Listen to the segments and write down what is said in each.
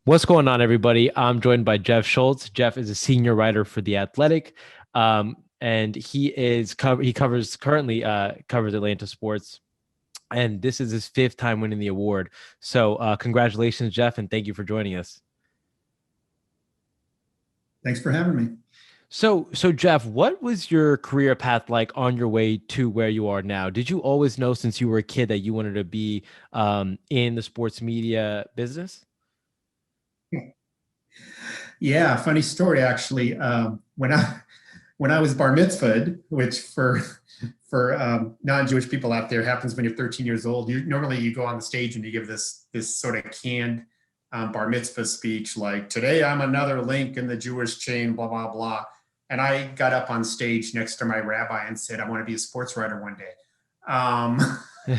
What's going on, everybody? I'm joined by Jeff Schultz. Jeff is a senior writer for The Athletic, and he covers currently covers Atlanta sports, and this is his fifth time winning the award. So, congratulations, Jeff, and thank you for joining us. Thanks for having me. So Jeff, what was your career path like on your way to where you are now? Did you always know since you were a kid that you wanted to be in the sports media business? Yeah, funny story actually. When I was bar mitzvahed, which for non-Jewish people out there happens when you're 13 years old. You go on the stage and you give this sort of canned bar mitzvah speech like, "Today I'm another link in the Jewish chain," blah blah blah. And I got up on stage next to my rabbi and said, "I want to be a sports writer one day." Um,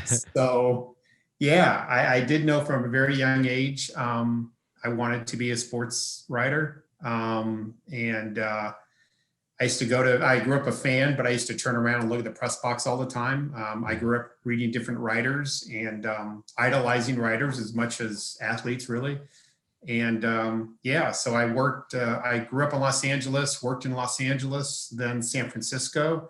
so yeah, I did know from a very young age. I wanted to be a sports writer. And I grew up a fan, but I used to turn around and look at the press box all the time. I grew up reading different writers and idolizing writers as much as athletes, really. And yeah, so I grew up in Los Angeles, worked in Los Angeles, then San Francisco.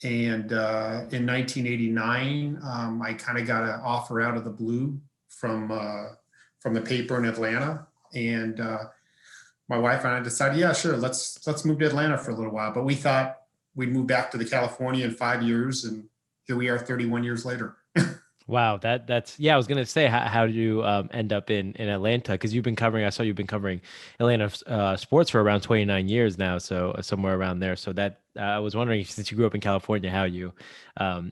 And in 1989, I kind of got an offer out of the blue from the paper in Atlanta. And my wife and I decided, yeah, sure, let's move to Atlanta for a little while. But we thought we'd move back to the California in 5 years, and here we are 31 years later. Wow, that's yeah. I was gonna say, how did you end up in Atlanta? Because you've been covering. I saw you've been covering Atlanta sports for around 29 years now, so somewhere around there. So that I was wondering, since you grew up in California, how you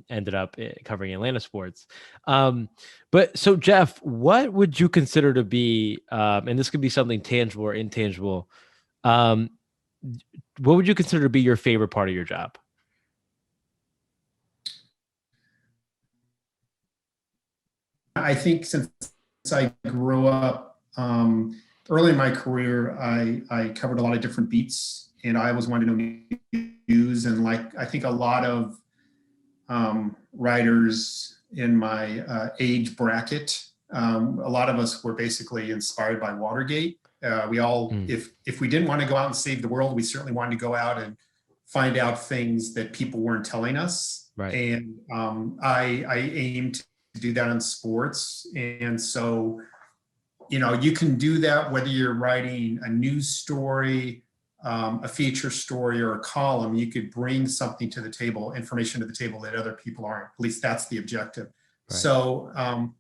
ended up covering Atlanta sports. But so Jeff, what would you consider to be, and this could be something tangible or intangible, um, what would you consider to be your favorite part of your job? I think since I grew up early in my career, I covered a lot of different beats, and I always wanted to know news. And like I think a lot of writers in my age bracket, a lot of us were basically inspired by Watergate. We all, Mm, if we didn't want to go out and save the world, we certainly wanted to go out and find out things that people weren't telling us. right. And I aimed to do that in sports. And so, you can do that whether you're writing a news story, a feature story, or a column. You could bring something to the table, information to the table that other people aren't. At least that's the objective. Right. So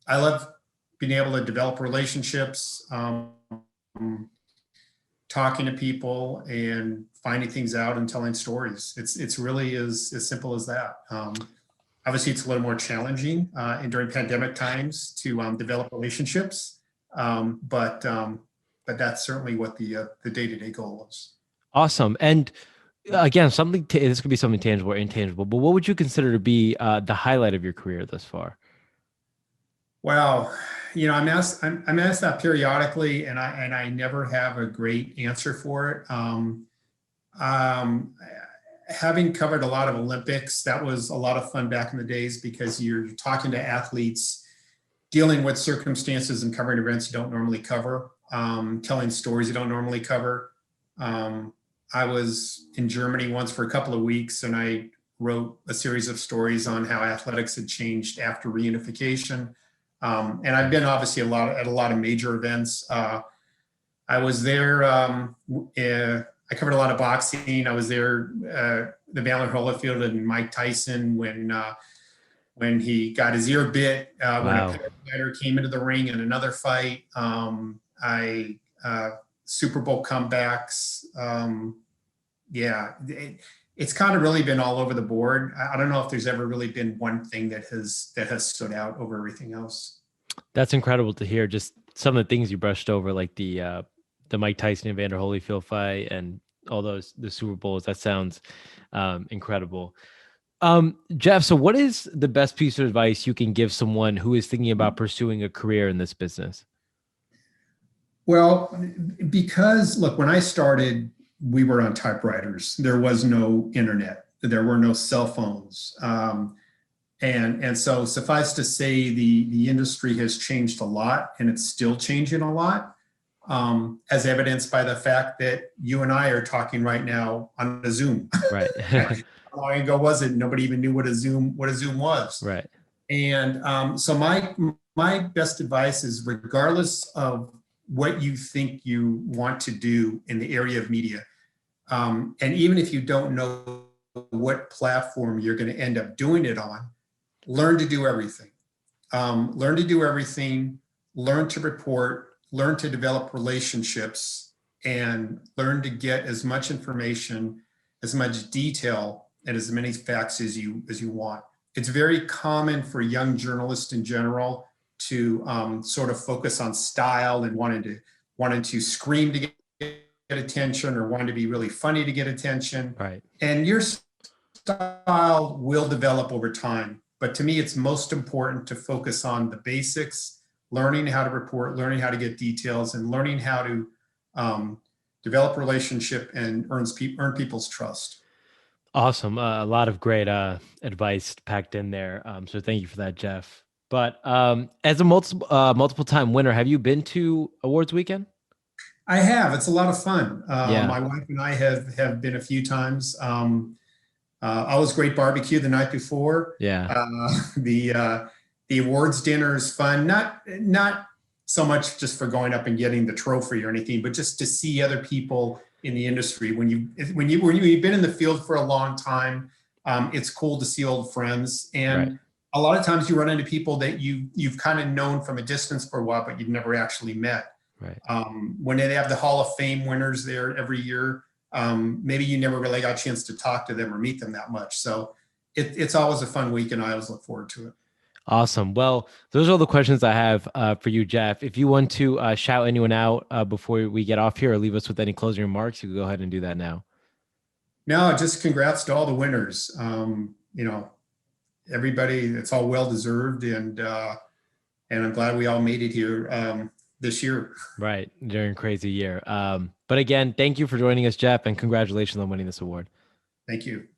I love being able to develop relationships, talking to people, and finding things out and telling stories. It's really as simple as that. Obviously, it's a little more challenging and during pandemic times to develop relationships, but that's certainly what the day-to-day goal is. Awesome. And again, this could be something tangible or intangible, but what would you consider to be the highlight of your career thus far? Well, I'm asked that periodically, and I never have a great answer for it. Um, Having covered a lot of Olympics, that was a lot of fun back in the days because you're talking to athletes, dealing with circumstances and covering events you don't normally cover, telling stories you don't normally cover. Um, I was in Germany once for a couple of weeks, and I wrote a series of stories on how athletics had changed after reunification. And I've been obviously at a lot of major events. I was there. I covered a lot of boxing. I was there, the Vander Holyfield and Mike Tyson when he got his ear bit, when a Wow. fighter came into the ring in another fight. I Super Bowl comebacks. Yeah, it's kind of really been all over the board. I don't know if there's ever really been one thing that has stood out over everything else. That's incredible to hear. Just some of the things you brushed over, like the Mike Tyson and Vander Holyfield fight and all those the Super Bowls. That sounds incredible. Jeff, so what is the best piece of advice you can give someone who is thinking about pursuing a career in this business? Well, because look, when I started, we were on typewriters. There was no internet. There were no cell phones. And so suffice to say, the industry has changed a lot, and it's still changing a lot. as evidenced by the fact that you and I are talking right now on a Zoom. Right. How long ago was it? Nobody even knew what a Zoom was. Right. And so my best advice is, regardless of what you think you want to do in the area of media, and even if you don't know what platform you're going to end up doing it on, learn to do everything. Learn to do everything, learn to report, learn to develop relationships, and learn to get as much information, as much detail, and as many facts as you want. It's very common for young journalists in general to sort of focus on style and wanting to scream to get attention, or wanting to be really funny to get attention. Right. And your style will develop over time. But to me, it's most important to focus on the basics, learning how to report, learning how to get details, and learning how to develop relationship and earn people's trust. Awesome. A lot of great advice packed in there. So thank you for that, Jeff. But as a multiple time winner, have you been to awards weekend? I have. It's a lot of fun. Yeah. My wife and I have been a few times. Always great barbecue the night before. Yeah. The awards dinner is fun. Not so much just for going up and getting the trophy or anything, but just to see other people in the industry. When you've been in the field for a long time, it's cool to see old friends. And Right. a lot of times you run into people that you've kind of known from a distance for a while, but you've never actually met. Right. When they have the Hall of Fame winners there every year, maybe you never really got a chance to talk to them or meet them that much. So it's always a fun week, and I always look forward to it. Awesome. Well, those are all the questions I have for you, Jeff. If you want to shout anyone out before we get off here, or leave us with any closing remarks, you can go ahead and do that now. No, just congrats to all the winners. Everybody, it's all well deserved, and I'm glad we all made it here this year. Right. During a crazy year. But again, thank you for joining us, Jeff, and congratulations on winning this award. Thank you.